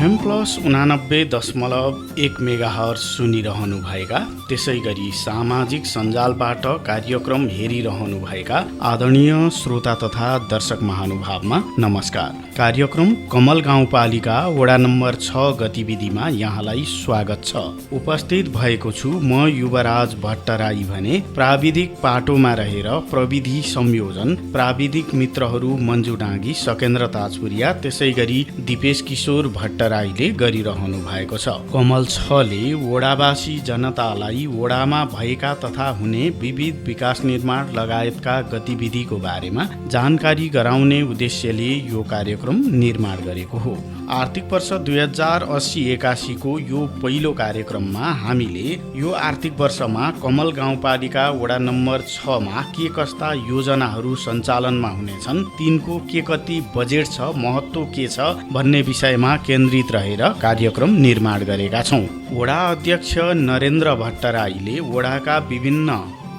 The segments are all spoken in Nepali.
FM प्लस 89.1 मेगाहर्ज सुनिरहनुभएका, त्यसै गरी सामाजिक सञ्जालबाट कार्यक्रम हेरिरहनुभएका आदरणीय श्रोता तथा दर्शक महानुभावमा नमस्कार। कार्यक्रम कमल गाउँपालिका वडा नम्बर 6 गतिविधिमा यहाँलाई स्वागत छ। उपस्थित भएको छु म युवराज भट्टराई भने प्राविधिक पाटोमा रहेर प्रविधि संयोजन प्राविधिक मित्रहरू मन्जु डाँगी, सकेन्द्र ताजपुरिया, त्यसै गरी दिपेश किशोर भट्टराईले गरिरहनु भएको छ। कमल 6ले वडावासी जनतालाई वडामा भएका तथा हुने विविध विकास निर्माण लगायतका गतिविधिको बारेमा जानकारी गराउने उद्देश्यले यो कार्यक्रम निर्माण गरेको हो। आर्थिक वर्ष 2080-81 को यो पहिलो कार्यक्रममा हामीले यो आर्थिक वर्षमा कमल गाउँपालिका वडा नम्बर 6 मा के कस्ता योजनाहरू सञ्चालनमा हुनेछन्, तिनको के कति बजेट छ, महत्त्व के छ भन्ने विषयमा केन्द्रित रहेर कार्यक्रम निर्माण गरेका छौँ। वडा अध्यक्ष नरेन्द्र भट्टराईले वडाका विभिन्न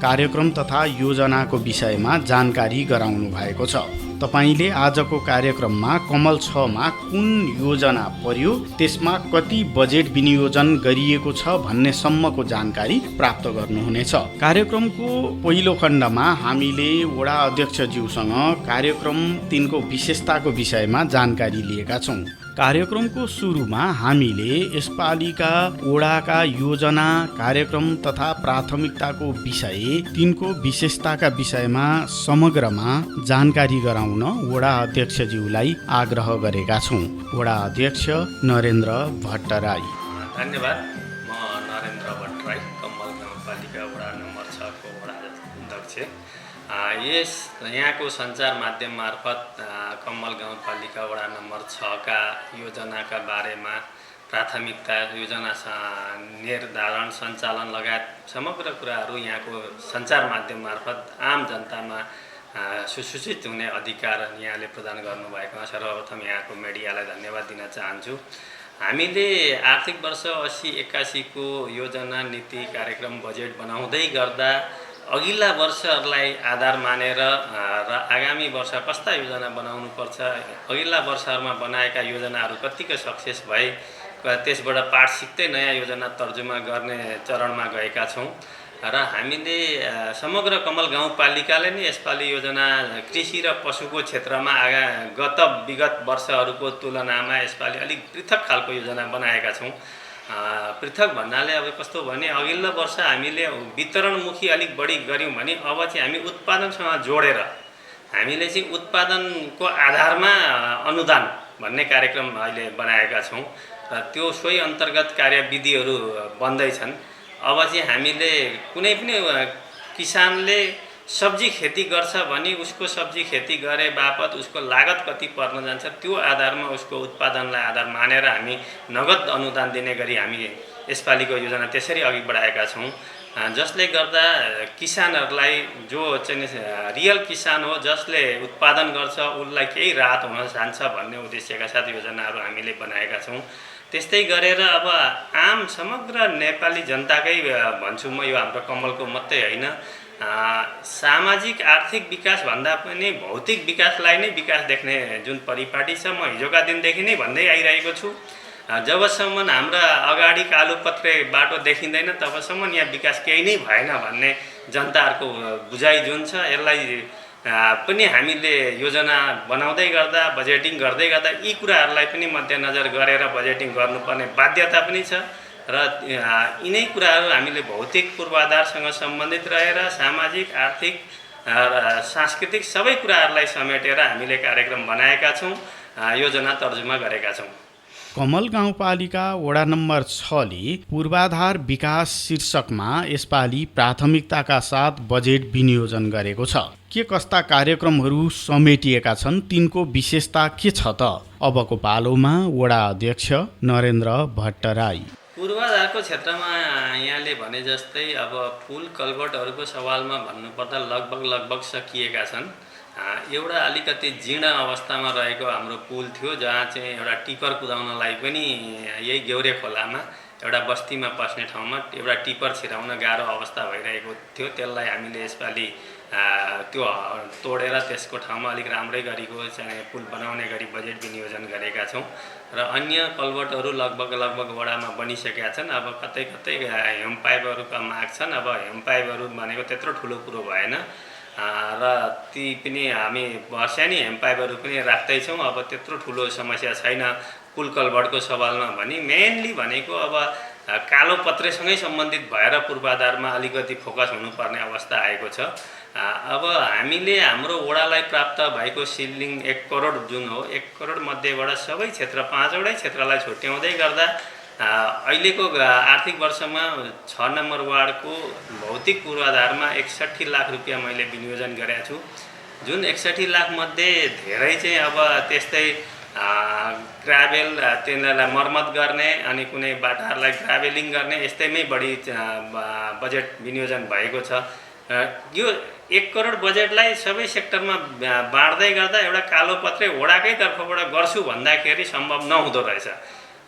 कार्यक्रम तथा योजनाको विषयमा जानकारी गराउनु भएको छ। तपाईले आजको कार्यक्रममा कमल 6 मा कुन योजना पर्यो, त्यसमा कति बजेट विनियोजन गरिएको छ भन्ने सम्मको जानकारी प्राप्त गर्नुहुनेछ। कार्यक्रमको पहिलो खण्डमा हामीले वडा अध्यक्षज्यूसँग कार्यक्रम तिनको विशेषताको विषयमा जानकारी लिएका छौँ। कार्यक्रमको सुरुमा हामीले यसपालिका वडाका योजना, कार्यक्रम तथा प्राथमिकताको विषय, तिनको विशेषताका विषयमा समग्रमा जानकारी गराउन वडा अध्यक्षज्यूलाई आग्रह गरेका छौँ। वडा अध्यक्ष नरेन्द्र भट्टराई। धन्यवाद। म नरेन्द्र भट्टराई, कमल गाउँपालिका वडा नम्बर 6 को वडा अध्यक्ष। यहाँको सञ्चार माध्यम मार्फत कमल गाउँपालिका वडा नम्बर 6 का योजनाका बारेमा प्राथमिकता, योजना निर्धारण, सञ्चालन लगायत समग्र कुराहरू यहाँको सञ्चार माध्यम मार्फत आम जनतामा सुसूचित हुने अधिकार यहाँले प्रदान गर्नुभएकोमा सर्वप्रथम यहाँको मिडियालाई धन्यवाद दिन चाहन्छु। हामीले आर्थिक वर्ष 80-81 को योजना, नीति, कार्यक्रम, बजेट बनाउँदै गर्दा अघिल्ला वर्षहरूलाई आधार मानेर र आगामी वर्ष कस्ता योजना बनाउनु पर्छ, अघिल्ला वर्षहरूमा बनाएका योजनाहरू कतिको सक्सेस भए, त्यसबाट पाठ सिक्दै नयाँ योजना तर्जुमा गर्ने चरणमा गएका छौँ। र हामीले समग्र कमल गाउँपालिकाले नै यसपालि योजना कृषि र पशुको क्षेत्रमा विगत वर्षहरूको तुलनामा यसपालि अलिक पृथक खालको योजना बनाएका छौँ। पृथक भन्नाले अब कस्तो भने अघिल्लो वर्ष हामीले वितरणमुखी अलिक बढी गऱ्यौँ भने अब चाहिँ हामी उत्पादनसँग जोडेर हामीले चाहिँ उत्पादनको आधारमा अनुदान भन्ने कार्यक्रम अहिले बनाएका छौँ र त्यो सोही अन्तर्गत कार्यविधिहरू बन्दैछन्। अब चाहिँ हामीले कुनै पनि किसानले सब्जी खेती गर्छ भने उसको सब्जी खेती गरे बापत उसको लागत कति पर्न जान्छ, त्यो आधारमा उसको उत्पादनलाई आधार मानेर हामी नगद अनुदान दिने गरी हामी यसपालिको योजना त्यसरी अघि बढाएका छौँ, जसले गर्दा किसानहरूलाई जो चाहिँ रियल किसान हो, जसले उत्पादन गर्छ, उसलाई केही राहत हुन जान्छ भन्ने उद्देश्यका साथ योजनाहरू हामीले बनाएका छौँ। त्यस्तै गरेर अब आम समग्र नेपाली जनताकै भन्छु म, यो हाम्रो कमलको मात्रै होइन, सामाजिक आर्थिक विकास भन्दा पनि भौतिक विकासलाई नै विकास देख्ने जुन परिपाटी छ, म हिजोका दिनदेखि नै भन्दै आइरहेको छु। जबसम्म हाम्रा अगाडि कालोपत्रे बाटो देखिँदैन तबसम्म यहाँ विकास केही नै भएन भन्ने जनताहरूको बुझाइ जुन छ, यसलाई पनि हामीले योजना बनाउँदै गर्दा, बजेटिङ गर्दै गर्दा यी कुराहरूलाई पनि मध्यनजर गरेर बजेटिङ गर्नुपर्ने बाध्यता पनि छ र यिनै कुराहरू हामीले भौतिक पूर्वाधारसँग सम्बन्धित रहेर सामाजिक, आर्थिक र सांस्कृतिक सबै कुराहरूलाई समेटेर हामीले कार्यक्रम बनाएका छौँ, योजना तर्जुमा गरेका छौँ। कमल गाउँपालिका वडा नम्बर 6 ले पूर्वाधार विकास शीर्षकमा यसपालि प्राथमिकताका साथ बजेट विनियोजन गरेको छ। के कस्ता कार्यक्रमहरू समेटिएका छन्, तिनको विशेषता के छ त? अबको पालोमा वडा अध्यक्ष नरेन्द्र भट्टराई। पूर्वाधारको क्षेत्रमा यहाँले भने जस्तै अब पुल कल्भर्टहरूको सवालमा भन्नुपर्दा लगभग सकिएका छन्। एउटा अलिकति जीर्ण अवस्थामा रहेको हाम्रो पुल थियो, जहाँ चाहिँ एउटा टिपर कुदाउनलाई पनि यही गेउरे खोलामा एउटा बस्तीमा पस्ने ठाउँमा एउटा टिपर छिराउन गाह्रो अवस्था भइरहेको थियो। त्यसलाई हामीले यसपालि त्यो तोडेर त्यसको ठाउँमा अलिक राम्रै गरीको चाहिँ पुल बनाउने गरी बजेट विनियोजन गरेका छौँ र अन्य कल्भर्टहरू लगभग वडामा बनिसकेका छन्। अब कतै कतै हेम पाइपहरूका माग छन्। अब हेम पाइपहरू भनेको त्यत्रो ठुलो कुरो भएन र ती पनि हामी वर्षानी हेम पाइपहरू पनि राख्दैछौँ। अब त्यत्रो ठुलो समस्या छैन पुल कल्भर्टको सवालमा भने। मेनली भनेको अब कालो पत्रेसँगै सम्बन्धित भएर पूर्वाधारमा अलिकति फोकस हुनुपर्ने अवस्था आएको छ। अब हामीले हाम्रो वडालाई प्राप्त भएको सिलिङ 1 करोड जुन हो, 1 करोड मध्येबाट सबै क्षेत्र 5वटै क्षेत्रलाई छुट्याउँदै गर्दा अहिलेको आर्थिक वर्षमा 6 नम्बर वार्डको भौतिक पूर्वाधारमा 61 लाख रुपियाँ मैले विनियोजन गरेको छु। जुन 61 लाख मध्ये धेरै चाहिँ अब त्यस्तै ग्राभेल तिनीहरूलाई मर्मत गर्ने अनि कुनै बाटाहरूलाई ग्राभेलिङ गर्ने यस्तैमै बढी बजेट विनियोजन भएको छ। यो 1 करोड बजेटलाई सबै सेक्टरमा बाँड्दै गर्दा एउटा कालोपत्रे वडाकै तर्फबाट गर्छु भन्दाखेरि सम्भव नहुँदो रहेछ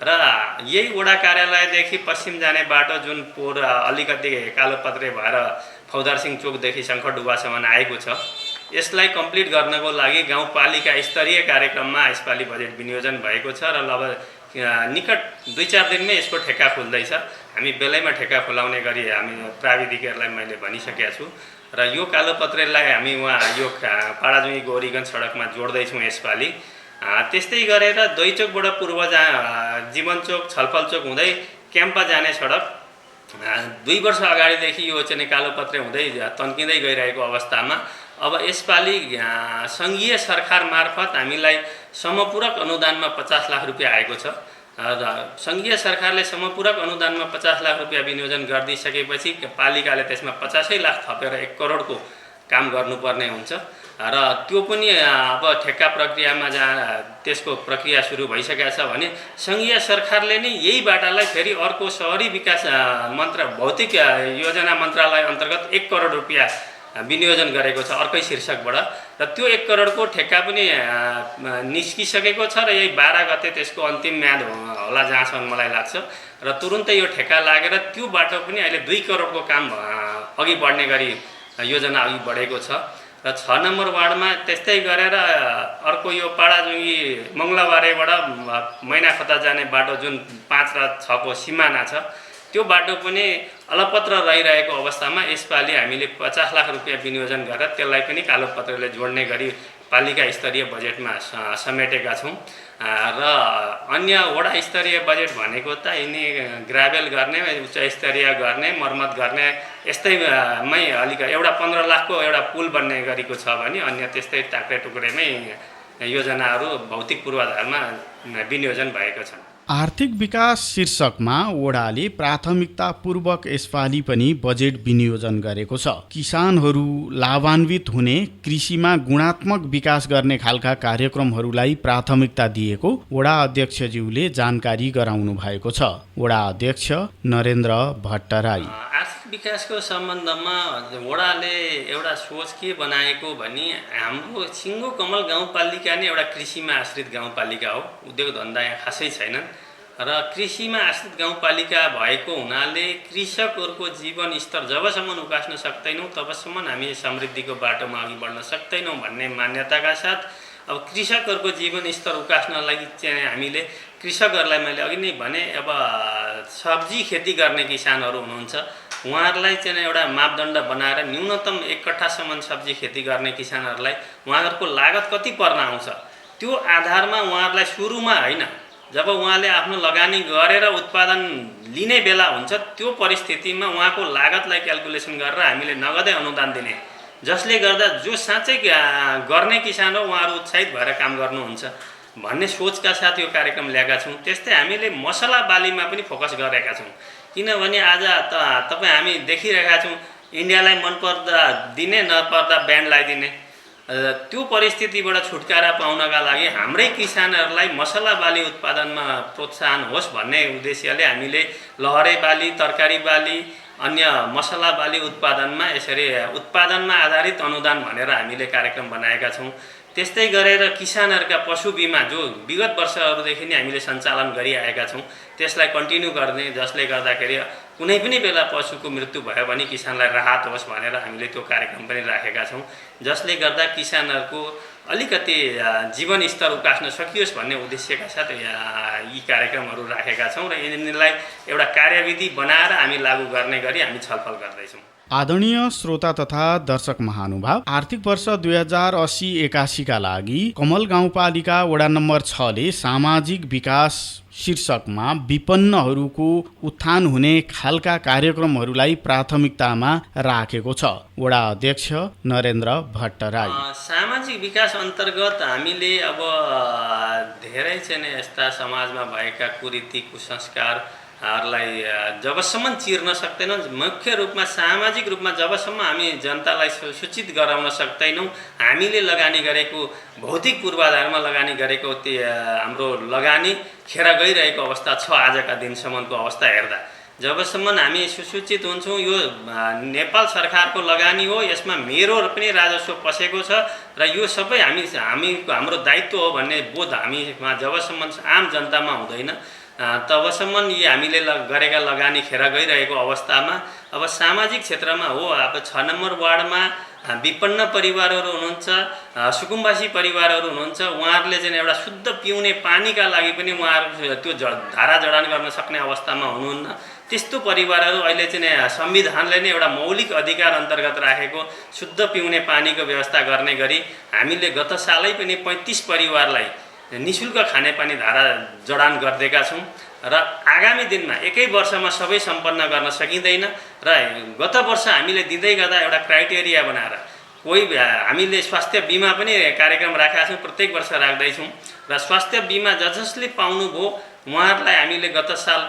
र यही वडा कार्यालयदेखि पश्चिम जाने बाटो जुन पोहोर अलिकति कालोपत्रे भएर फौदारसिंह चोकदेखि शङ्खडुबासम्म आएको छ, यसलाई कम्प्लिट गर्नको लागि गाउँपालिका स्तरीय कार्यक्रममा यसपालि बजेट विनियोजन भएको छ र अब निकट 2-4 दिनमै यसको ठेक्का खुल्दैछ। हामी बेलैमा ठेक्का खुलाउने गरी हामी प्राविधिकहरूलाई मैले भनिसकेका छु र यो कालोपत्रेलाई हामी यो पाडाजुई गौरीगञ्ज सडकमा जोड्दैछौँ यसपालि। त्यस्तै गरेर दोइचोकबाट पूर्व जीवन चोक छलफल चोक हुँदै क्याम्पा जाने सडक 2 वर्ष अगाडिदेखि यो चाहिँ कालोपत्रे हुँदै तन्किँदै गइरहेको अवस्थामा अब यसपालि सङ्घीय सरकार मार्फत हामीलाई समपूरक अनुदानमा 50 लाख रुपियाँ आएको छ र सङ्घीय सरकारले समपूरक अनुदानमा 50 लाख रुपियाँ विनियोजन गरिदिइसकेपछि पालिकाले त्यसमा 50 लाख थपेर 1 करोडको काम गर्नुपर्ने हुन्छ र त्यो पनि अब ठेक्का प्रक्रियामा त्यसको प्रक्रिया सुरु भइसकेको छ भने सङ्घीय सरकारले नै यही बाटालाई फेरि अर्को शहरी विकास भौतिक योजना मन्त्रालय अन्तर्गत 1 करोड रुपियाँ विनियोजन गरेको छ अर्कै शीर्षकबाट र त्यो 1 करोडको ठेक्का पनि निस्किसकेको छ र यही 12 गते त्यसको अन्तिम म्याद होला जहाँसम्म मलाई लाग्छ र तुरुन्तै यो ठेक्का लागेर त्यो बाटो पनि अहिले 2 करोडको काम अघि बढ्ने गरी योजना अघि बढेको छ र 6 नम्बर वार्डमा त्यस्तै गरेर अर्को यो पाडाजुङ्गी मङ्गलबारेबाट मैनाखता जाने बाटो जुन 5 र 6 को सिमाना छ त्यो बाटो पनि अलपत्र रहिरहेको अवस्थामा यसपालि हामीले 50 लाख रुपियाँ विनियोजन गरेर त्यसलाई पनि कालोपत्रले जोड्ने गरी पालिका स्तरीय बजेटमा समेटेका छौँ र अन्य वडा स्तरीय बजेट भनेको त यिनी ग्राभेल गर्ने उच्च स्तरीय गर्ने मर्मत गर्ने यस्तैमै अलिक एउटा 15 लाखको एउटा पुल बन्ने गरेको छ भने अन्य त्यस्तै टाक्रे टुक्रेमै योजनाहरू भौतिक पूर्वाधारमा विनियोजन भएका छन्। आर्थिक विकास शीर्षकमा वडाले प्राथमिकतापूर्वक यसपालि पनि बजेट विनियोजन गरेको छ। किसानहरू लाभान्वित हुने कृषिमा गुणात्मक विकास गर्ने खालका कार्यक्रमहरूलाई प्राथमिकता दिएको वडा अध्यक्षज्यूले जानकारी गराउनु भएको छ। वडा अध्यक्ष नरेन्द्र भट्टराई आर्थिक विकासको सम्बन्धमा वडाले एउटा सोच के बनाएको भने हाम्रो सिङ्गो कमल गाउँपालिका नै एउटा कृषिमा आश्रित गाउँपालिका हो। उद्योग धन्दा यहाँ खासै छैनन् र कृषिमा आश्रित गाउँपालिका भएको हुनाले कृषकहरूको जीवन स्तर जबसम्म उकास्न सक्दैनौँ तबसम्म हामी समृद्धिको बाटोमा अघि बढ्न सक्दैनौँ भन्ने मान्यताका साथ अब कृषकहरूको जीवन स्तर उकास्नलाई चाहिँ हामीले कृषकहरूलाई मैले अघि नै भने अब सब्जी खेती गर्ने किसानहरू हुनुहुन्छ उहाँहरूलाई चाहिँ एउटा मापदण्ड बनाएर न्यूनतम 1 कट्ठासम्म सब्जी खेती गर्ने किसानहरूलाई उहाँहरूको लागत कति पर्न आउँछ त्यो आधारमा उहाँहरूलाई सुरुमा होइन जब उहाँले आफ्नो लगानी गरेर उत्पादन लिने बेला हुन्छ त्यो परिस्थितिमा उहाँको लागतलाई क्याल्कुलेसन गरेर हामीले नगदै अनुदान दिने जसले गर्दा जो साँच्चै गर्ने किसान हो उहाँहरू उत्साहित भएर काम गर्नुहुन्छ भन्ने सोचका साथ यो कार्यक्रम ल्याएका छौँ। त्यस्तै हामीले मसला बालीमा पनि फोकस गरेका छौँ किनभने आज तपाईँ हामी देखिरहेका छौँ इन्डियालाई मन पर्दा दिने नपर्दा ब्यान्ड लगाइदिने त्यो परिस्थितिबाट छुटकारा पाउनका लागि हाम्रै किसानहरूलाई मसला बाली उत्पादनमा प्रोत्साहन होस् भन्ने उद्देश्यले हामीले लहरे बाली तरकारी बाली अन्य मसला बाली उत्पादनमा यसरी उत्पादनमा आधारित अनुदान भनेर हामीले कार्यक्रम बनाएका छौँ। त्यस्तै गरेर किसानहरूका पशु बिमा जो विगत वर्षहरूदेखि नै हामीले सञ्चालन गरिआएका छौँ त्यसलाई कन्टिन्यू गर्ने, जसले गर्दाखेरि कुनै पनि बेला पशुको मृत्यु भयो भने किसानलाई राहत होस् भनेर हामीले त्यो कार्यक्रम पनि राखेका छौँ, जसले गर्दा किसानहरूको अलिकति जीवन स्तर उकास्न सकियोस् भन्ने उद्देश्यका साथ यी कार्यक्रमहरू राखेका छौँ र यिनीलाई एउटा कार्यविधि बनाएर हामी लागू गर्ने गरी हामी छलफल गर्दैछौँ। आदरणीय श्रोता तथा दर्शक महानुभाव, आर्थिक वर्ष 2080-81 का लागि कमल गाउँपालिका वडा नम्बर 6 ले सामाजिक विकास शीर्षकमा विपन्नहरूको उत्थान हुने खालका कार्यक्रमहरूलाई प्राथमिकतामा राखेको छ। वडा अध्यक्ष नरेन्द्र भट्टराई। सामाजिक विकास अन्तर्गत हामीले अब धेरै चाहिँ यस्ता समाजमा भएका कुरीति कुसंस्कारहरूलाई जबसम्म चिर्न सक्दैनौँ, मुख्य रूपमा सामाजिक रूपमा जबसम्म हामी जनतालाई सूचित गराउन सक्दैनौँ, हामीले लगानी गरेको भौतिक पूर्वाधारमा लगानी गरेको हाम्रो लगानी खेर गइरहेको अवस्था छ। आजका दिनसम्मको अवस्था हेर्दा जबसम्म हामी सुसूचित हुन्छौँ यो नेपाल सरकारको लगानी हो, यसमा मेरो पनि राजस्व पसेको छ र यो सबै हाम्रो दायित्व हो भन्ने बोध हामीमा जबसम्म आम जनतामा हुँदैन तबसम्म यी हामीले गरेका लगानी खेर गइरहेको अवस्थामा अब सामाजिक क्षेत्रमा हो। अब 6 नम्बर वार्डमा विपन्न परिवारहरू हुनुहुन्छ, सुकुम्बासी परिवारहरू हुनुहुन्छ, उहाँहरूले चाहिँ एउटा शुद्ध पिउने पानीका लागि पनि उहाँहरू त्यो धारा जडान गर्न सक्ने अवस्थामा हुनुहुन्न। त्यस्तो परिवारहरू अहिले चाहिँ संविधानले नै एउटा मौलिक अधिकार अन्तर्गत राखेको शुद्ध पिउने पानीको व्यवस्था गर्ने गरी हामीले गत सालै पनि 35 परिवारलाई निःशुल्क खानेपानी धारा जडान गरिदिएका छौँ र आगामी दिनमा एकै वर्षमा सबै सम्पन्न गर्न सकिँदैन र गत वर्ष हामीले दिँदै गर्दा एउटा क्राइटेरिया बनाएर हामीले स्वास्थ्य बिमा पनि कार्यक्रम राखेका छौँ, प्रत्येक वर्ष राख्दैछौँ र स्वास्थ्य बिमा जसले पाउनुभयो उहाँहरूलाई हामीले गत साल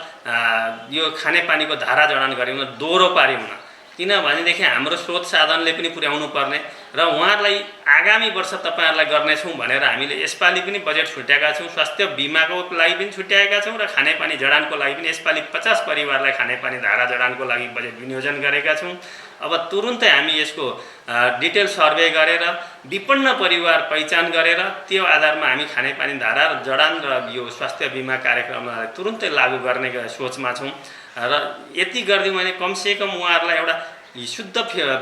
यो खानेपानीको धारा जडान गऱ्यौँ, दोहोरो पार्यौँ न, किनभनेदेखि हाम्रो स्रोत साधनले पनि पुर्याउनु पर्ने र उहाँहरूलाई आगामी वर्ष तपाईँहरूलाई गर्नेछौँ भनेर हामीले यसपालि पनि बजेट छुट्याएका छौँ। स्वास्थ्य बिमाको लागि पनि छुट्याएका छौँ र खानेपानी जडानको लागि पनि यसपालि 50 परिवारलाई खानेपानी धारा जडानको लागि बजेट विनियोजन गरेका छौँ। अब तुरुन्तै हामी यसको डिटेल सर्वे गरेर विपन्न परिवार पहिचान गरेर त्यो आधारमा हामी खानेपानी धारा जडान र यो स्वास्थ्य बिमा कार्यक्रमलाई तुरुन्तै लागू गर्ने सोचमा छौँ र यति गरिदिउँ भने कमसेकम उहाँहरूलाई एउटा शुद्ध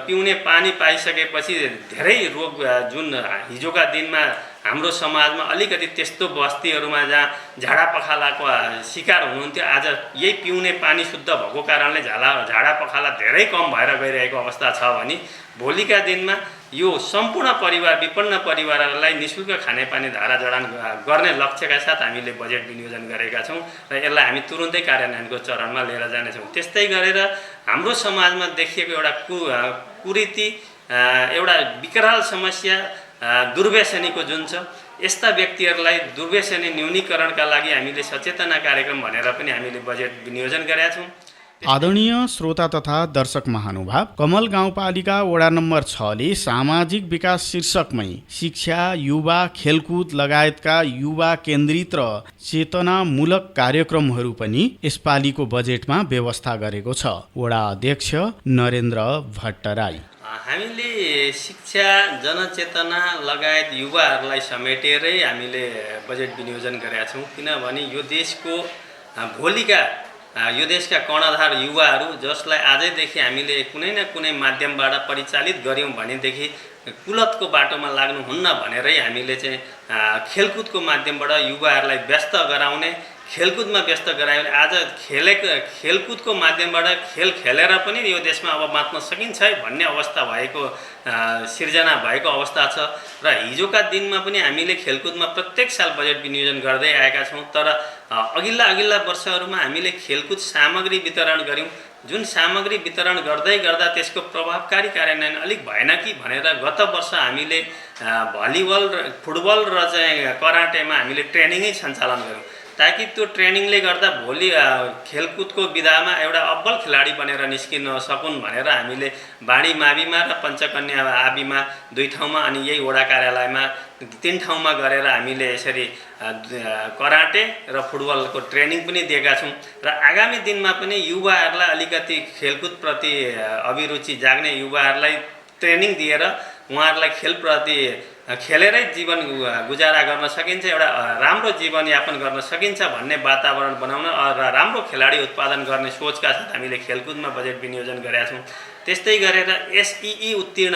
पिउने पानी पाइसकेपछि धेरै रोग जुन हिजोका दिनमा हाम्रो समाजमा अलिकति त्यस्तो बस्तीहरूमा जहाँ झाडा पखालाको शिकार हुनुहुन्थ्यो, आज यही पिउने पानी शुद्ध भएको कारणले झाडा पखाला धेरै कम भएर गइरहेको अवस्था छ भने भोलिका दिनमा यो सम्पूर्ण परिवार विपन्न परिवारहरूलाई निःशुल्क खानेपानी धारा जडान गर्ने लक्ष्यका साथ हामीले बजेट विनियोजन गरेका छौँ र यसलाई हामी तुरुन्तै कार्यान्वयनको चरणमा लिएर जानेछौँ। त्यस्तै गरेर हाम्रो समाजमा देखिएको एउटा कुरीति एउटा विकराल समस्या दुर्व्यसनीको जुन छ, यस्ता व्यक्तिहरूलाई दुर्व्यसनी न्यूनीकरणका लागि हामीले सचेतना कार्यक्रम भनेर पनि हामीले बजेट विनियोजन गरेका छौँ। आदरणीय श्रोता तथा दर्शक महानुभाव, कमल गाउँपालिका वडा नम्बर 6 ले सामाजिक विकास शीर्षकमै शिक्षा, युवा, खेलकुद लगायतका युवा केन्द्रित र चेतनामूलक कार्यक्रमहरू पनि यसपालिको बजेटमा व्यवस्था गरेको छ। वडा अध्यक्ष नरेन्द्र भट्टराई। हामीले शिक्षा, जनचेतना लगायत युवाहरूलाई समेटेरै हामीले बजेट विनियोजन गरेका छौँ, किनभने यो देशका कर्णधार युवाहरू जसलाई आजैदेखि हामीले कुनै न कुनै माध्यमबाट परिचालित गऱ्यौँ भनेदेखि कुलतको बाटोमा लाग्नुहुन्न भनेरै हामीले चाहिँ खेलकुदको माध्यमबाट युवाहरूलाई व्यस्त गराउने, खेलकुदमा व्यस्त गरायो भने आज खेलकुदको माध्यमबाट खेल खेलेर पनि यो देशमा अब बाँच्न सकिन्छ है भन्ने अवस्था भएको सिर्जना भएको अवस्था छ र हिजोका दिनमा पनि हामीले खेलकुदमा प्रत्येक साल बजेट विनियोजन गर्दै आएका छौँ। तर अघिल्ला वर्षहरूमा हामीले खेलकुद सामग्री वितरण गऱ्यौँ, जुन सामग्री वितरण गर्दै गर्दा त्यसको प्रभावकारी कार्यान्वयन अलिक भएन कि भनेर गत वर्ष हामीले भलिबल, फुटबल र चाहिँ कराटेमा हामीले ट्रेनिङै सञ्चालन गऱ्यौँ ताकि त्यो ट्रेनिङले गर्दा भोलि खेलकुदको विधामा एउटा अब्बल खेलाडी बनेर निस्किन सकुन् भनेर हामीले बाढी माविमा र पञ्चकन्या आविमा 2 ठाउँमा अनि यही वडा कार्यालयमा 3 ठाउँमा गरेर हामीले यसरी कराटे र फुटबलको ट्रेनिङ पनि दिएका छौँ र आगामी दिनमा पनि युवाहरूलाई अलिकति खेलकुदप्रति अभिरुचि जाग्ने युवाहरूलाई ट्रेनिङ दिएर उहाँहरूलाई खेलप्रति खेलेरै जीवन गुजारा गर्न सकिन्छ, एउटा राम्रो जीवनयापन गर्न सकिन्छ भन्ने वातावरण बनाउन र राम्रो खेलाडी उत्पादन गर्ने सोचका साथ हामीले खेलकुदमा बजेट विनियोजन गरेका छौँ। त्यस्तै गरेर एसइई उत्तीर्ण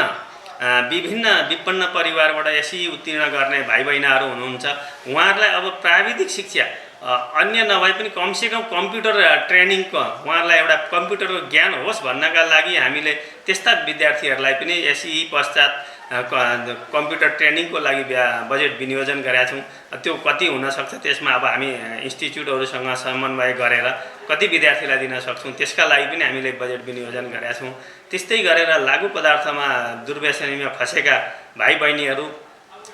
विभिन्न विपन्न परिवारबाट एसइई उत्तीर्ण गर्ने भाइ बहिनीहरू हुनुहुन्छ, उहाँहरूलाई अब प्राविधिक शिक्षा अन्य नभए पनि कमसेकम कम्प्युटर ट्रेनिङको उहाँहरूलाई एउटा कम्प्युटरको ज्ञान होस् भन्नका लागि हामीले त्यस्ता विद्यार्थीहरूलाई पनि एसइई पश्चात कम्प्युटर ट्रेनिङको लागि बजेट विनियोजन गरेका छौँ। त्यो कति हुनसक्छ त्यसमा अब हामी इन्स्टिच्युटहरूसँग समन्वय गरेर कति विद्यार्थीलाई दिन सक्छौँ त्यसका लागि पनि हामीले बजेट विनियोजन गरेका छौँ। त्यस्तै गरेर लागु पदार्थमा दुर्व्यसनीमा फँसेका भाइ बहिनीहरू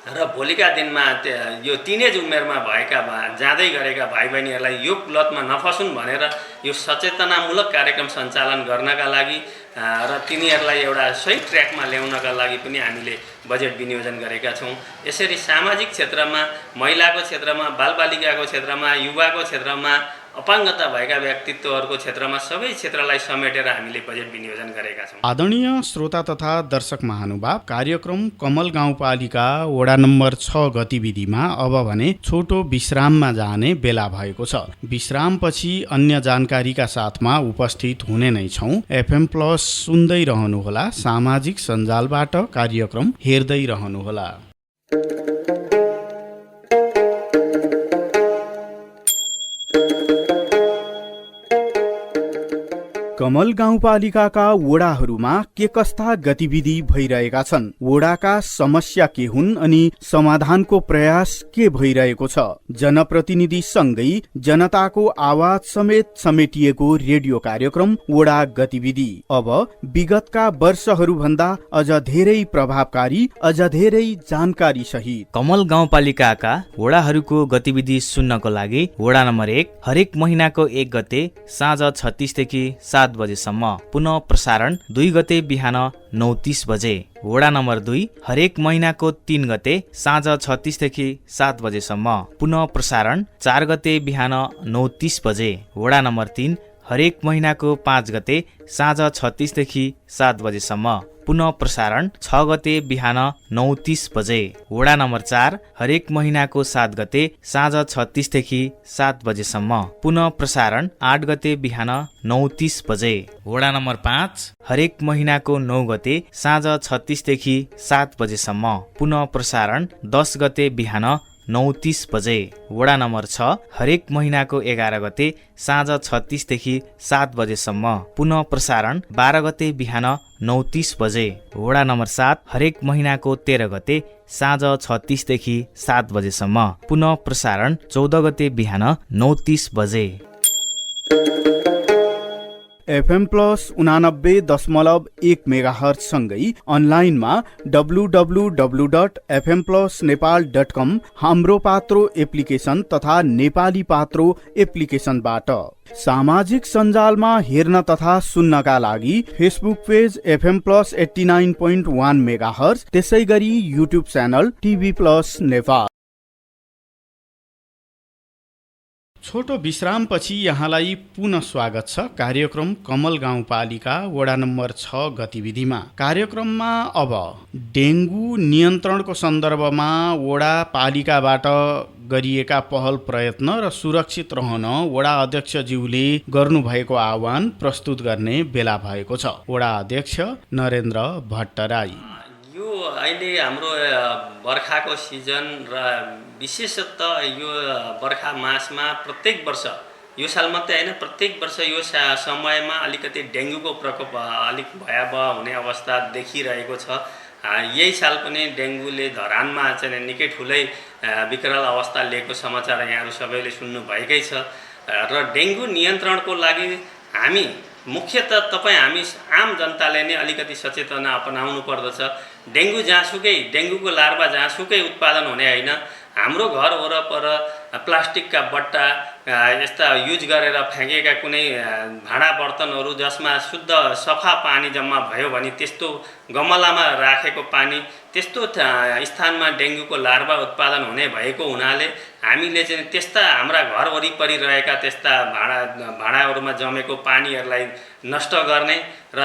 र भोलिका दिनमा यो टिनेज उमेरमा भएका जाँदै गरेका भाइ बहिनीहरूलाई यो लतमा नफसुन् भनेर यो सचेतनामूलक कार्यक्रम सञ्चालन गर्नका लागि र तिनीहरूलाई एउटा सही ट्र्याकमा ल्याउनका लागि पनि हामीले बजेट विनियोजन गरेका छौँ। यसरी सामाजिक क्षेत्रमा, महिलाको क्षेत्रमा, बालबालिकाको क्षेत्रमा, युवाको क्षेत्रमा, अपाङ्गता भएका व्यक्तित्वहरूको क्षेत्रमा सबै क्षेत्रलाई समेटेर हामीले बजेट विनियोजन गरेका छौँ। आदरणीय श्रोता तथा दर्शक महानुभाव, कार्यक्रम कमल गाउँपालिका वडा नम्बर 6 गतिविधिमा अब भने छोटो विश्राममा जाने बेला भएको छ। विश्रामपछि अन्य जानकारीका साथमा उपस्थित हुने नै छौँ। एफएम प्लस सुन्दै रहनुहोला, सामाजिक सञ्जालबाट कार्यक्रम हेर्दै रहनुहोला। कमल गाउँपालिकाका वडाहरूमा के कस्ता गतिविधि भइरहेका छन्, वडाका समस्या के हुन् अनि समाधानको प्रयास के भइरहेको छ, जनप्रतिनिधि सँगै जनताको आवाज समेत समेटिएको रेडियो कार्यक्रम वडा गतिविधि अब विगतका वर्षहरू भन्दा अझ धेरै प्रभावकारी, अझ धेरै जानकारी सहित कमल गाउँपालिकाका वडाहरूको गतिविधि सुन्नको लागि वडा नम्बर 1 हरेक महिनाको 1 गते साँझ 36 देखि 7 बजेसम्म, पुनः प्रसारण 2 गते बिहान 9:30 बजे। वडा नम्बर 2 हरेक महिनाको 3 गते साँझ 36 देखि 7 बजेसम्म, पुनः प्रसारण 4 गते बिहान 9:30 बजे। वडा नम्बर 3 हरेक महिनाको 5 गते साँझ 36 देखि 7 बजेसम्म, पुनः प्रसारण 6 गते बिहान 9:30 बजे। वडा नम्बर 4 हरेक महिनाको 7 गते साँझ 36 देखि 7 बजेसम्म, पुनः प्रसारण 8 गते बिहान 9:30 बजे। वडा नम्बर 5 हरेक महिनाको 9 गते साँझ 36 देखि 7 बजेसम्म, पुनः प्रसारण 10 गते बिहान 9:30 बजे। वडा नम्बर 6 हरेक महिनाको 11 गते साँझ 36 देखि 7 बजेसम्म, पुनः प्रसारण 12 गते बिहान 9:30 बजे। वडा नम्बर 7 हरेक महिनाको 13 गते साँझ 36 देखि 7 बजेसम्म, पुनः प्रसारण 14 गते बिहान 9:30 बजे। एफएम प्लस 89.1 मेगाहर्ज सँगै अनलाइनमा www.fmplusnepal.com हाम्रो पात्रो एप्लिकेसन तथा नेपाली पात्रो एप्लिकेसनबाट सामाजिक सञ्जालमा हेर्न तथा सुन्नका लागि Facebook page FM plus 89.1 megahertz, त्यसै गरी YouTube channel TV plus Nepal. छोटो विश्रामपछि यहाँलाई पुनः स्वागत छ कार्यक्रम कमल गाउँपालिका वडा नम्बर 6 गतिविधिमा। कार्यक्रममा अब डेङ्गु नियन्त्रणको सन्दर्भमा वडा पालिकाबाट गरिएका पहल प्रयत्न र सुरक्षित रहन वडा अध्यक्षज्यूले गर्नुभएको आह्वान प्रस्तुत गर्ने बेला भएको छ। वडा अध्यक्ष नरेन्द्र भट्टराई, यो अहिले हाम्रो बर्खाको सिजन र विशेषतः यो बर्खा मासमा प्रत्येक वर्ष, यो साल मात्रै होइन प्रत्येक वर्ष यो समयमा अलिकति डेङ्गुको प्रकोप अलिक भयावह हुने अवस्था देखिरहेको छ। यही साल पनि डेङ्गुले धरानमा चाहिँ निकै ठुलै विकराल अवस्था लिएको समाचार यहाँहरू सबैले सुन्नुभएकै छ। र डेङ्गु नियन्त्रणको लागि हामी मुख्यतः हामी आम जनताले नै अलिकति सचेतना अपनाउनु पर्दछ। डेङ्गु जहाँसुकै, डेङ्गुको लार्वा जहाँसुकै उत्पादन हुने होइन। हाम्रो घर वरपर प्लास्टिकका बट्टा, यस्ता युज गरेर फ्याँकेका कुनै भाँडा बर्तनहरू जसमा शुद्ध सफा पानी जम्मा भयो भने त्यस्तो गमलामा राखेको पानी, त्यस्तो स्थानमा डेङ्गुको लार्वा उत्पादन हुने भएको हुनाले हामीले चाहिँ त्यस्ता हाम्रा घर वरिपरि रहेका त्यस्ता भाँडाहरूमा जमेको पानीहरूलाई नष्ट गर्ने र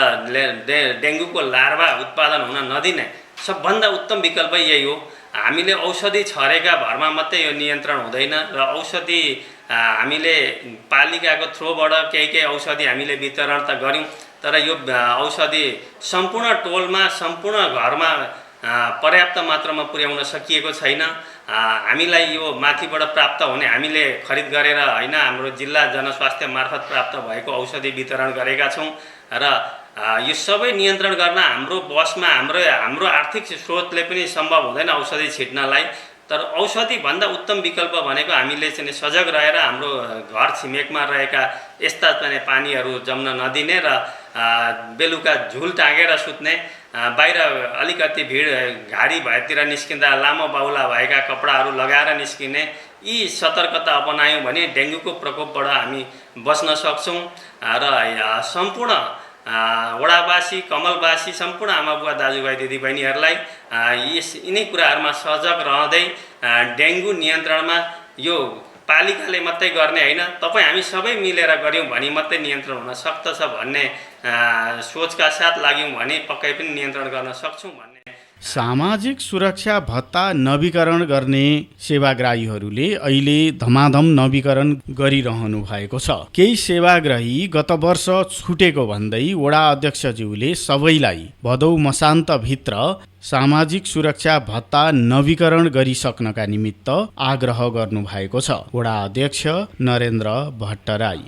डेङ्गुको लार्वा उत्पादन हुन नदिने सबभन्दा उत्तम विकल्प यही हो। हामीले औषधि छरेका भरमा मात्रै यो नियन्त्रण हुँदैन र औषधि हामीले पालिकाको थ्रोबाट केही औषधि हामीले वितरण त गऱ्यौँ, तर यो औषधि सम्पूर्ण टोलमा सम्पूर्ण घरमा पर्याप्त मात्रामा पुर्याउन सकिएको छैन। हामीलाई यो माथिबाट प्राप्त हुने हामीले खरिद गरेर होइन, हाम्रो जिल्ला जनस्वास्थ्य मार्फत प्राप्त भएको औषधि वितरण गरेका छौँ र यो सबै नियन्त्रण गर्न हाम्रो बसमा हाम्रो आर्थिक स्रोतले पनि सम्भव हुँदैन औषधि छिट्नलाई। तर औषधिभन्दा उत्तम विकल्प भनेको हामीले चाहिँ सजग रहेर हाम्रो घर छिमेकमा रहेका यस्ता चाहिँ पानीहरू जम्न नदिने र बेलुका झुल टाँगेर सुत्ने, बाहिर अलिकति भिड घारी भएतिर निस्किँदा लामो बाहुला भएका कपडाहरू लगाएर निस्किने, यी सतर्कता अपनायौँ भने डेङ्गुको प्रकोपबाट हामी बच्न सक्छौँ र सम्पूर्ण वडावासी, कमलवासी, सम्पूर्ण आमाबुवा, दाजुभाइ, दिदीबहिनीहरूलाई यिनै कुराहरूमा सजग रहँदै डेङ्गु नियन्त्रणमा यो पालिकाले मात्रै गर्ने होइन, तपाईँ हामी सबै मिलेर गऱ्यौँ भने मात्रै नियन्त्रण हुन सक्दछ भन्ने सोचका साथ लाग्यौँ भने पक्कै पनि नियन्त्रण गर्न सक्छौँ भन्ने। सामाजिक सुरक्षा भत्ता नवीकरण गर्ने सेवाग्राहीहरूले अहिले धमाधम नवीकरण गरिरहनु भएको छ। केही सेवाग्राही गत वर्ष छुटेको भन्दै वडा अध्यक्षज्यूले सबैलाई भदौ मसान्तभित्र सामाजिक सुरक्षा भत्ता नवीकरण गरिसक्नका निमित्त आग्रह गर्नुभएको छ। वडा अध्यक्ष नरेन्द्र भट्टराई: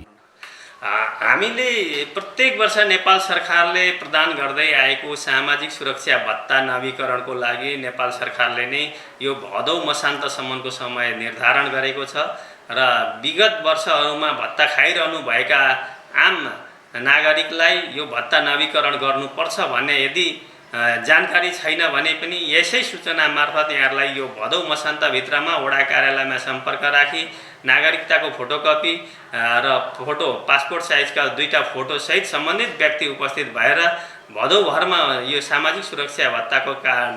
हामीले प्रत्येक वर्ष नेपाल सरकारले प्रदान गर्दै आएको सामाजिक सुरक्षा भत्ता नवीकरणको लागि नेपाल सरकारले नै यो भदौ मसान्तसम्मको समय निर्धारण गरेको छ र विगत वर्षहरूमा भत्ता खाइरहनु भएका आम नागरिकलाई यो भत्ता नवीकरण गर्नुपर्छ भन्ने यदि जानकारी छैन भने पनि यसै सूचना मार्फत यहाँहरूलाई यो भदौ मसान्तभित्रमा वडा कार्यालयमा सम्पर्क राखी नागरिकताको फोटोकपी र फोटो, पासपोर्ट साइजका 2टा फोटो सहित सम्बन्धित व्यक्ति उपस्थित भएर भदौभरमा यो सामाजिक सुरक्षा भत्ताको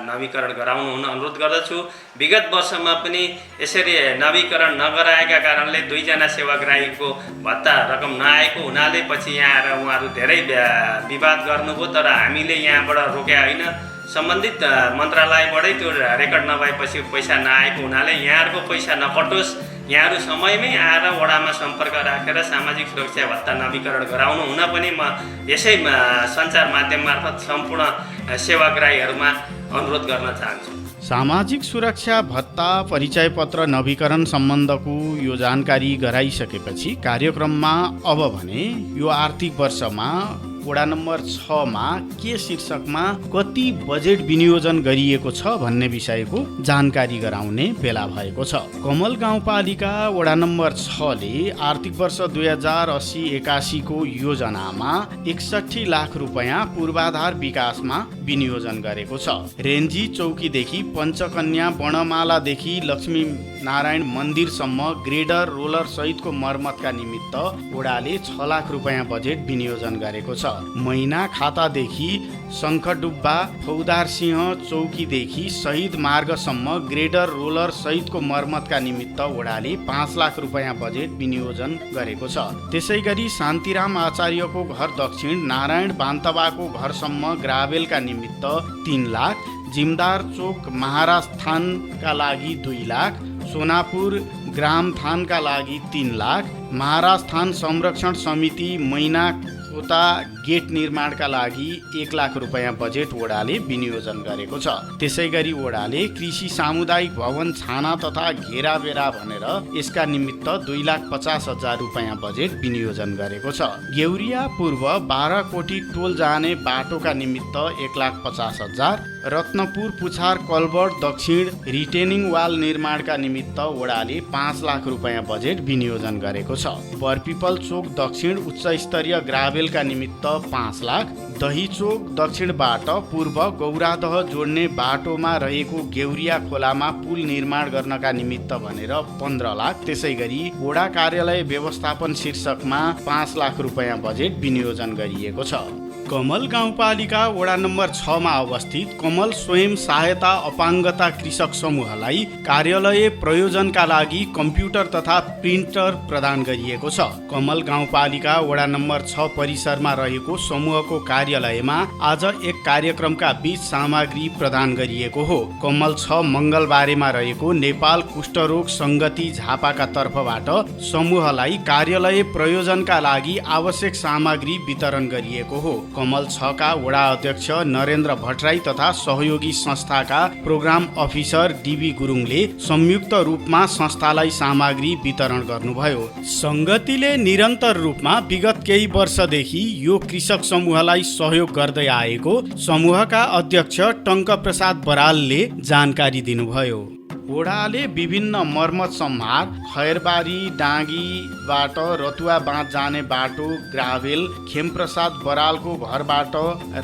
नवीकरण गराउनु हुन अनुरोध गर्दछु। विगत वर्षमा पनि यसरी नवीकरण नगराएका कारणले 2 जना सेवाग्राहीको भत्ता रकम नआएको हुनाले पछि यहाँ आएर उहाँहरू धेरै विवाद गर्नुभयो, तर हामीले यहाँबाट रोक्या होइन। सम्बन्धित मन्त्रालयबाटै त्यो रेकर्ड नभएपछि पैसा नआएको हुनाले यहाँहरूको पैसा नकटोस्, यहाँहरू समयमै आएर वडामा सम्पर्क राखेर सामाजिक सुरक्षा भत्ता नवीकरण गराउनु हुन पनि म यसै सञ्चार माध्यम मार्फत सम्पूर्ण सेवाग्राहीहरूमा अनुरोध गर्न चाहन्छु। सामाजिक सुरक्षा भत्ता परिचय पत्र नवीकरण सम्बन्धको यो जानकारी गराइसकेपछि कार्यक्रममा अब भने यो आर्थिक वर्षमा वडा नम्बर 6 मा के शीर्षकमा कति बजेट विनियोजन गरिएको छ भन्ने विषयको जानकारी गराउने बेला भएको छ। कमल गाउँपालिका वडा नम्बर 6 ले आर्थिक वर्ष 2080-81 को योजनामा 61 लाख रुपैयाँ पूर्वाधार विकासमा विनियोजन गरेको छ। रेन्जी चौकीदेखि पञ्चकन्या वर्णमालादेखि लक्ष्मी नारायण मन्दिरसम्म ग्रेडर रोलर सहितको मर्मतका निमित्त वडाले 6 लाख रुपैयाँ बजेट विनियोजन गरेको छ। मैना खातादेखि शङ्खडुब्बा फौदार सिंह चौकीदेखि शहीद मार्गसम्म ग्रेडर रोलर सहितको मर्मतका निमित्त वडाले 5 लाख रुपैयाँ बजेट विनियोजन गरेको छ। त्यसै गरी शान्तिराम आचार्यको घर दक्षिण नारायण बान्तवाको घरसम्म ग्राभेलका निमित्त 3 लाख, जिमदार चोक महाराज थानका लागि 2 लाख, सोनापुर ग्राम थानका लागि 3 लाख, महाराज थान संरक्षण समिति मैना खोता गेट निर्माणका लागि 1 लाख रुपैयाँ बजेट वडाले विनियोजन गरेको छ। त्यसै गरी वडाले कृषि सामुदायिक भवन छाना तथा घेराबेरा भनेर यसका निमित्त 2,50,000 रुपैयाँ बजेट विनियोजन गरेको छ। गेउरिया पूर्व 12 कोटी टोल जाने बाटोका निमित्त 1,50,000, रत्नपुर पुछार कलबर्ट दक्षिण रिटेनिङ वाल निर्माणका निमित्त वडाले 5 लाख रुपैयाँ बजेट विनियोजन गरेको छ। बरपिपल चोक दक्षिण उच्च स्तरीय ग्राभेलका निमित्त 5 लाख, दही चोक दक्षिणबाट पूर्व गौरादह जोड्ने बाटोमा रहेको गेउरिया खोलामा पुल निर्माण गर्नका निमित्त भनेर 15 लाख, त्यसै गरी वडा कार्यालय व्यवस्थापन शीर्षकमा 5 लाख रुपैयाँ बजेट विनियोजन गरिएको छ। कमल गाउँपालिका वडा नम्बर 6 मा अवस्थित कमल स्वयं सहायता अपाङ्गता कृषक समूहलाई कार्यालय प्रयोजनका लागि कम्प्युटर तथा प्रिन्टर प्रदान गरिएको छ। कमल गाउँपालिका वडा नम्बर 6 परिसरमा रहेको समूहको कार्यालयमा आज एक कार्यक्रमका बीच सामग्री प्रदान गरिएको हो। कमल 6 मङ्गलबारेमा रहेको नेपाल कुष्ठरोग सङ्गति झापाका तर्फबाट समूहलाई कार्यालय प्रयोजनका लागि आवश्यक सामग्री वितरण गरिएको हो। कमल 6 का वडा अध्यक्ष नरेन्द्र भट्टराई तथा सहयोगी संस्थाका प्रोग्राम अफिसर डीबी गुरुङले संयुक्त रूपमा संस्थालाई सामग्री वितरण गर्नुभयो। सङ्गतिले निरन्तर रूपमा विगत केही वर्षदेखि यो कृषक समूहलाई सहयोग गर्दै आएको समूहका अध्यक्ष टङ्क प्रसाद बरालले जानकारी दिनुभयो। वडाले विभिन्न मर्मत सम्हार, खैरबारी डाँगीबाट रतुवा बाँध जाने बाटो, ग्राभेल, खेमप्रसाद बरालको घरबाट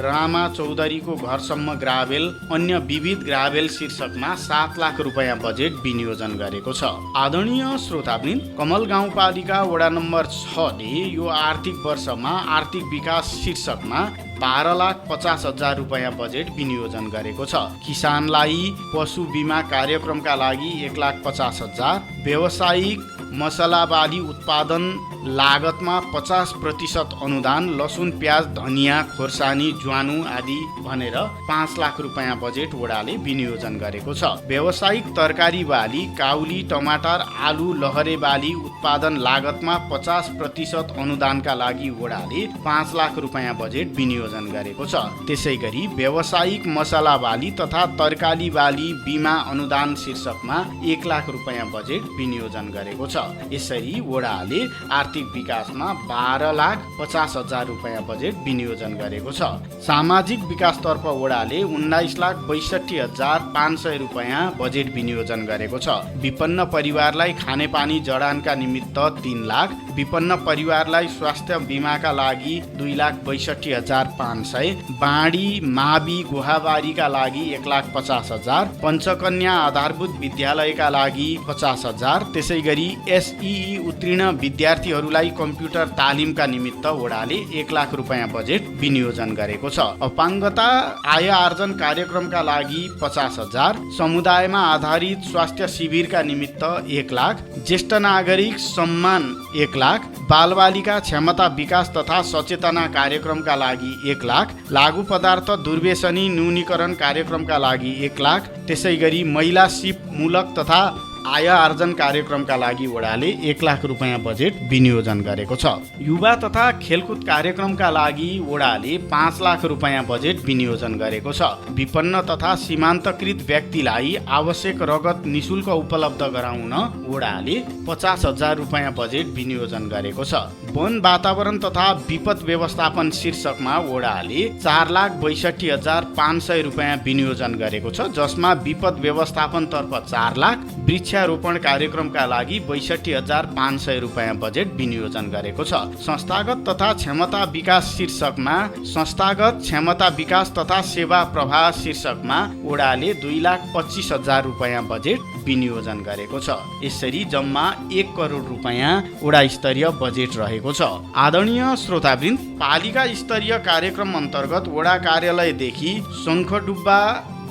रामा चौधरीको घरसम्म ग्राभेल, अन्य विविध ग्राभेल शीर्षकमा 7 लाख रुपियाँ बजेट विनियोजन गरेको छ। आदरणीय श्रोतावृन्द, कमल गाउँपालिका वडा नम्बर 6 ले यो आर्थिक वर्षमा आर्थिक विकास शीर्षकमा 12,50,000 रुपियाँ बजेट विनियोजन गरेको छ। किसानलाई पशु बिमा कार्यक्रमका लागि 1,50,000, व्यावसायिक मसला बाली उत्पादन लागतमा 50% अनुदान, लसुन प्याज धनियाँ खोर्सानी ज्वानो आदि भनेर 5 लाख रुपियाँ बजेट वडाले विनियोजन गरेको छ। व्यावसायिक तरकारी बाली काउली टमाटर आलु लहरे बाली उत्पादन लागतमा 50% अनुदानका लागि वडाले 5 लाख रुपियाँ बजेट विनियोजन गरेको छ। त्यसै गरी व्यावसायिक मसला बाली तथा तरकारी बाली बिमा अनुदान शीर्षकमा 1 लाख रुपियाँ बजेट विनियोजन गरेको छ। यसरी वडाले आर्थिक विकासमा 12,50,000 रुपियाँ बजेट विनियोजन गरेको छ। सामाजिक विकासतर्फ वडाले 19,62,500 रुपियाँ बजेट विनियोजन गरेको छ। विपन्न परिवारलाई खानेपानी जडानका निमित्त 3 लाख, विपन्न परिवारलाई स्वास्थ्य बिमाका लागि 2,62,500, बाँडी मावि गुहाबारीका लागि 1,50,000, पञ्चकन्या आधारभूत विद्यालयका लागि 50,000, त्यसै गरी एसई उत्तीर्ण विद्यार्थीहरूलाई कम्प्युटर तालिमका निमित्त वडाले 1 लाख रुपियाँ बजेट विनियोजन गरेको छ। अपाङ्गता आय आर्जन कार्यक्रमका लागि 50,000, समुदायमा आधारित स्वास्थ्य शिविरका निमित्त 1 लाख, ज्येष्ठ नागरिक सम्मान 1 लाख, बालबालिका क्षमता विकास तथा सचेतना कार्यक्रमका लागि 1 लाख, लागु पदार्थ दुर्व्यसनी न्यूनीकरण कार्यक्रमका लागि 1 लाख, त्यसै गरी महिला सिप मूलक तथा आय आर्जन कार्यक्रमका लागि वडाले 1 लाख रुपियाँ बजेट विनियोजन गरेको छ। युवा तथा खेलकुद कार्यक्रमका लागि वडाले 5 लाख रुपियाँ बजेट विनियोजन गरेको छ। विपन्न तथा सीमान्तकृत व्यक्तिलाई आवश्यक रगत निशुल्क उपलब्ध गराउन वडाले 50,000 रुपियाँ बजेट विनियोजन गरेको छ। वन वातावरण तथा विपद व्यवस्थापन शीर्षकमा वडाले 4,62,500 रुपियाँ विनियोजन गरेको छ, जसमा विपद व्यवस्थापन तर्फ 4 लाख, वृक्षारोपण कार्यक्रमका लागि 62,500 रुपियाँ बजेट विनियोजन गरेको छ। संस्थागत तथा क्षमता विकास शीर्षकमा संस्थागत क्षमता विकास तथा सेवा प्रवाह शीर्षकमा वडाले 2,25,000 रुपियाँ बजेट विनियोजन गरेको छ। यसरी जम्मा 1 करोड रुपियाँ वडा स्तरीय बजेट रहेको छ। आदरणीय श्रोतावृन्द, पालिका स्तरीय कार्यक्रम अन्तर्गत वडा कार्यालयदेखि शङ्खडुब्बा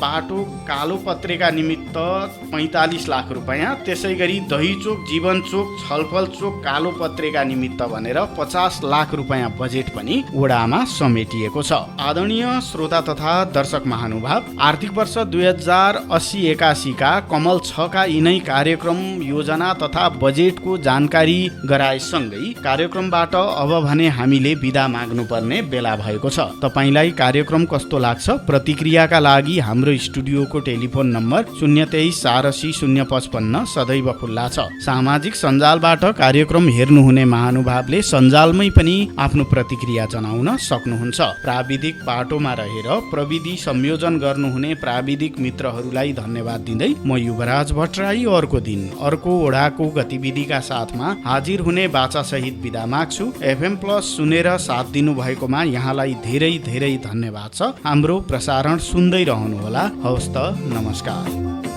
बाटो कालोपत्रेका निमित्त 45 लाख रुपियाँ, त्यसै गरी दहीचोक जीवन चोक छलफल चोक कालोपत्रेका निमित्त भनेर 50 लाख रुपियाँ बजेट पनि वडामा समेटिएको छ। आदरणीय श्रोता तथा दर्शक महानुभाव, आर्थिक वर्ष 2080-81 का कमल 6 का यिनै कार्यक्रम योजना तथा बजेटको जानकारी गराएसँगै कार्यक्रमबाट अब भने हामीले बिदा माग्नुपर्ने बेला भएको छ। तपाईलाई कार्यक्रम कस्तो लाग्छ? प्रतिक्रियाका लागि हाम्रो स्टुडियोको टेलिफोन नम्बर 023-86-055 सदैव खुल्ला छ। सामाजिक सञ्जालबाट कार्यक्रम हेर्नुहुने महानुभावले सञ्जालमै पनि आफ्नो प्रतिक्रिया जनाउन सक्नुहुन्छ। प्राविधिक बाटोमा रहेर प्रविधि संयोजन गर्नुहुने प्राविधिक मित्रहरूलाई धन्यवाद दिँदै म युवराज भट्टराई अर्को दिन अर्को वडाको गतिविधिका साथमा हाजिर हुने बाचासहित बिदा माग्छु। FM प्लस सुनेर साथ दिनु भएकोमा यहाँलाई धेरै धेरै धन्यवाद छ। हाम्रो प्रसारण सुन्दै रहनुहोला। हवस् त, नमस्कार।